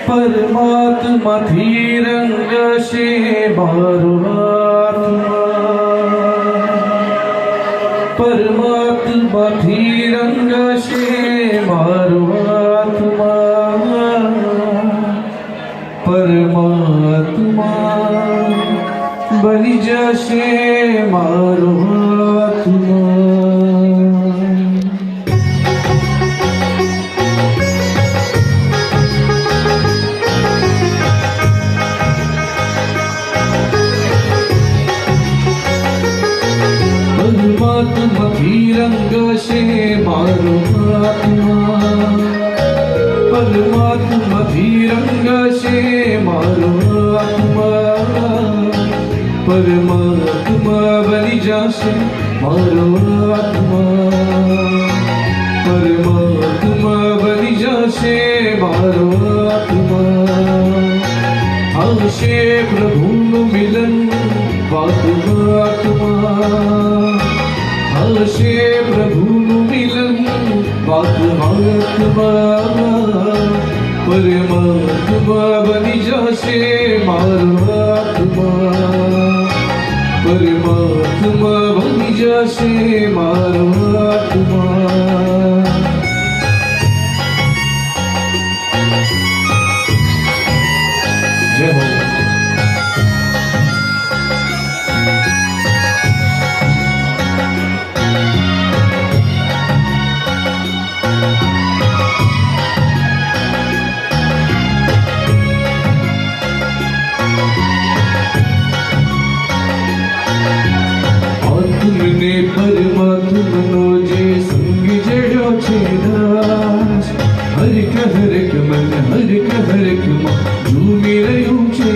પરમાત્માથી રંગશે મારો આત્મા, પરમાત્માથી રંગશે મારો આત્મા, પરમાત્મા બની જશે મારો આત્મા. પરમાત્માથી રંગશે મારો આત્મા, પરમાત્માથી રંગશે મારો આત્મા, પરમાત્મા બની જશે મારો આત્મા, પરમાત્મા બની જશે મારો આત્મા. આવશે પ્રભુનું મિલન વાતમાં, આવશે પ્રભુનું મિલન વાતમાં, પરમાત્મા બની જશે મારો આત્મા, પરમાત્મા બની જશે મારો આત્મા. જય હો. तुमने परमात्मनो जे संग जड़ो छे दास, हरक हरक मन हरक हरक मन झूमी रह्યું છે.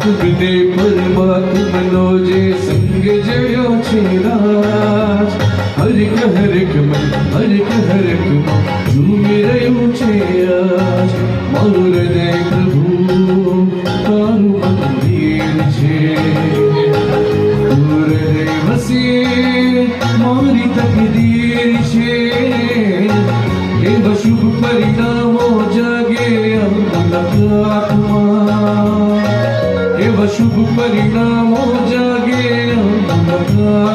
तुमने परमात्मनो जे संग जड़ो छे दास, हरक हरक मन हरक हरक मन झूमी रह्યું છે. મારું હૃદય પ્રભુ તારું મંદિર છે, હૃદય વસે મારી તકદીર છે. એવા શુભ પરિણામો જાગે અંતરાત્મા, એવા શુભ પરિણામો જાગે અંતરાત્મા.